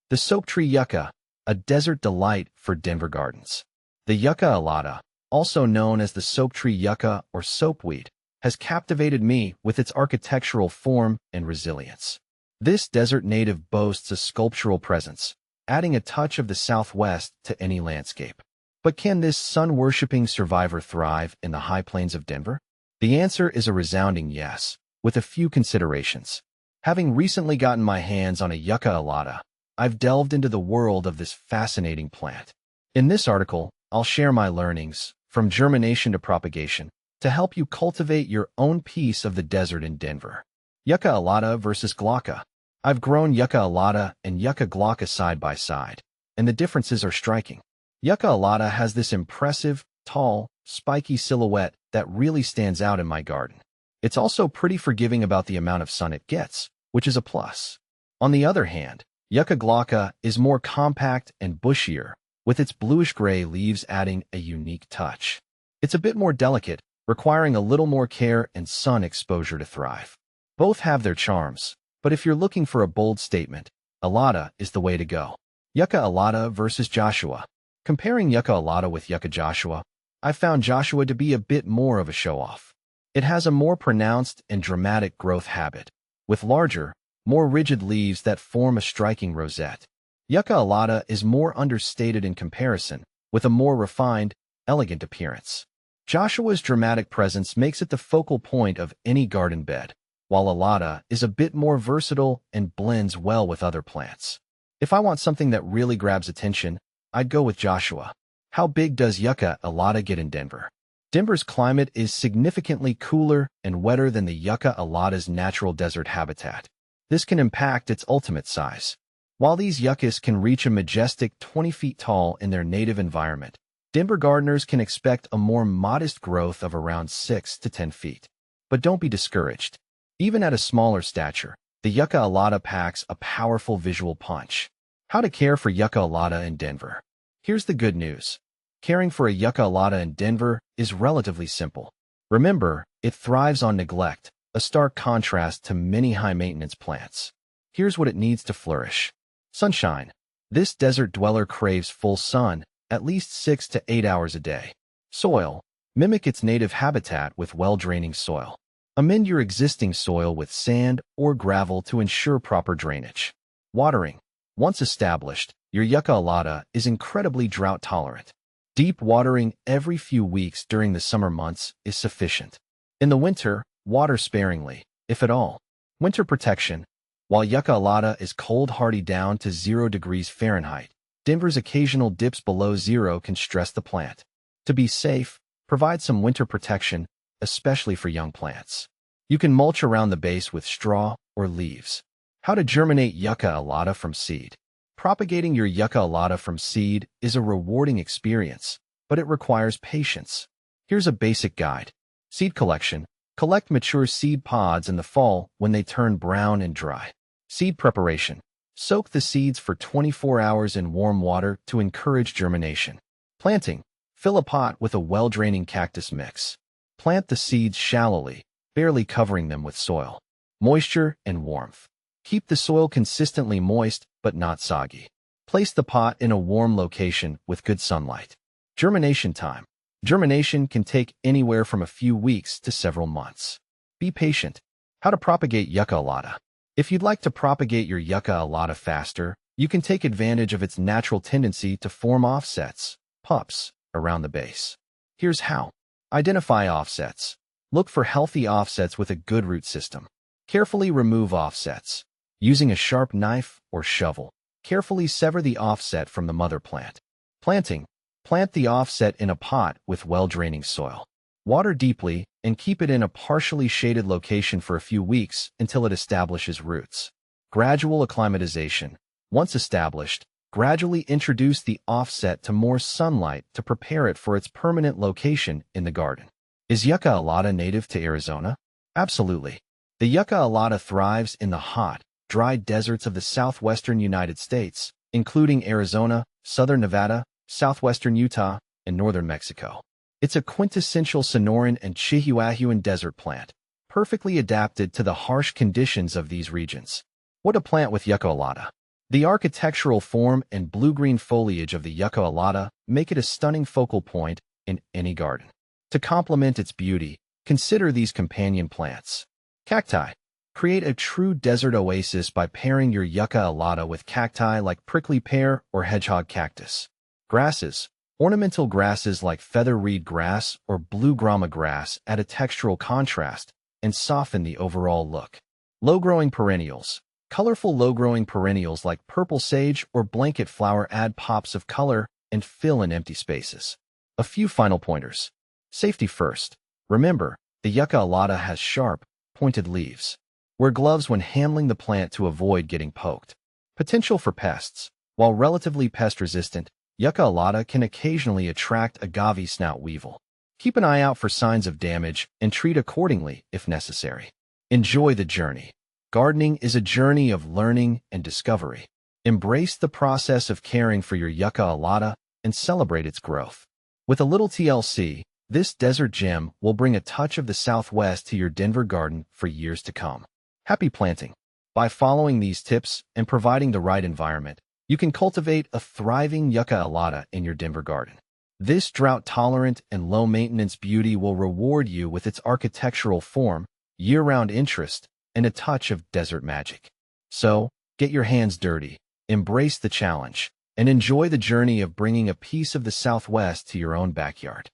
The soap tree yucca, a desert delight for Denver gardens. The Yucca elata, also known as the soap tree yucca or soapweed, has captivated me with its architectural form and resilience. This desert native boasts a sculptural presence, adding a touch of the Southwest to any landscape. But can this sun-worshipping survivor thrive in the high plains of Denver? The answer is a resounding yes, with a few considerations. Having recently gotten my hands on a Yucca elata, I've delved into the world of this fascinating plant. In this article, I'll share my learnings, from germination to propagation, to help you cultivate your own piece of the desert in Denver. Yucca elata versus glauca. I've grown Yucca elata and Yucca glauca side by side, and the differences are striking. Yucca elata has this impressive, tall, spiky silhouette that really stands out in my garden. It's also pretty forgiving about the amount of sun it gets, which is a plus. On the other hand, Yucca glauca is more compact and bushier, with its bluish-gray leaves adding a unique touch. It's a bit more delicate, requiring a little more care and sun exposure to thrive. Both have their charms, but if you're looking for a bold statement, elata is the way to go. Yucca elata versus Joshua. Comparing Yucca elata with Yucca Joshua, I found Joshua to be a bit more of a show-off. It has a more pronounced and dramatic growth habit, with larger, more rigid leaves that form a striking rosette. Yucca elata is more understated in comparison, with a more refined, elegant appearance. Joshua's dramatic presence makes it the focal point of any garden bed, while elata is a bit more versatile and blends well with other plants. If I want something that really grabs attention, I'd go with Joshua. How big does Yucca elata get in Denver? Denver's climate is significantly cooler and wetter than the Yucca elata's natural desert habitat. This can impact its ultimate size. While these yuccas can reach a majestic 20 feet tall in their native environment, Denver gardeners can expect a more modest growth of around 6 to 10 feet. But don't be discouraged. Even at a smaller stature, the Yucca elata packs a powerful visual punch. How to care for Yucca elata in Denver. Here's the good news. Caring for a Yucca elata in Denver is relatively simple. Remember, it thrives on neglect, a stark contrast to many high-maintenance plants. Here's what it needs to flourish. Sunshine. This desert dweller craves full sun, at least 6 to 8 hours a day. Soil. Mimic its native habitat with well-draining soil. Amend your existing soil with sand or gravel to ensure proper drainage. Watering. Once established, your Yucca elata is incredibly drought-tolerant. Deep watering every few weeks during the summer months is sufficient. In the winter, water sparingly, if at all. Winter protection. While Yucca elata is cold-hardy down to 0 degrees Fahrenheit, Denver's occasional dips below zero can stress the plant. To be safe, provide some winter protection, especially for young plants. You can mulch around the base with straw or leaves. How to germinate Yucca elata from seed. Propagating your Yucca elata from seed is a rewarding experience, but it requires patience. Here's a basic guide. Seed collection. Collect mature seed pods in the fall when they turn brown and dry. Seed preparation. Soak the seeds for 24 hours in warm water to encourage germination. Planting. Fill a pot with a well-draining cactus mix. Plant the seeds shallowly, barely covering them with soil. Moisture and warmth. Keep the soil consistently moist but not soggy. Place the pot in a warm location with good sunlight. Germination time. Germination can take anywhere from a few weeks to several months. Be patient. How to propagate Yucca elata. If you'd like to propagate your Yucca elata faster, you can take advantage of its natural tendency to form offsets, pups, around the base. Here's how. Identify offsets. Look for healthy offsets with a good root system. Carefully remove offsets. Using a sharp knife or shovel, carefully sever the offset from the mother plant. Planting. Plant the offset in a pot with well-draining soil. Water deeply and keep it in a partially shaded location for a few weeks until it establishes roots. Gradual acclimatization. Once established, gradually introduce the offset to more sunlight to prepare it for its permanent location in the garden. Is Yucca elata native to Arizona? Absolutely. The Yucca elata thrives in the hot, dry deserts of the southwestern United States, including Arizona, southern Nevada, southwestern Utah, and northern Mexico. It's a quintessential Sonoran and Chihuahuan desert plant, perfectly adapted to the harsh conditions of these regions. What to plant with Yucca elata? The architectural form and blue-green foliage of the Yucca Elata make it a stunning focal point in any garden. To complement its beauty, consider these companion plants. Cacti. Create a true desert oasis by pairing your Yucca Elata with cacti like prickly pear or hedgehog cactus. Grasses. Ornamental grasses like feather reed grass or blue grama grass add a textural contrast and soften the overall look. Low-growing perennials. Colorful low-growing perennials like purple sage or blanket flower add pops of color and fill in empty spaces. A few final pointers. Safety first. Remember, the Yucca Elata has sharp, pointed leaves. Wear gloves when handling the plant to avoid getting poked. Potential for pests. While relatively pest-resistant, Yucca Elata can occasionally attract agave snout weevil. Keep an eye out for signs of damage and treat accordingly if necessary. Enjoy the journey. Gardening is a journey of learning and discovery. Embrace the process of caring for your Yucca Elata and celebrate its growth. With a little TLC, this desert gem will bring a touch of the Southwest to your Denver garden for years to come. Happy planting! By following these tips and providing the right environment, you can cultivate a thriving Yucca Elata in your Denver garden. This drought-tolerant and low-maintenance beauty will reward you with its architectural form, year-round interest, and a touch of desert magic. So, get your hands dirty, embrace the challenge, and enjoy the journey of bringing a piece of the Southwest to your own backyard.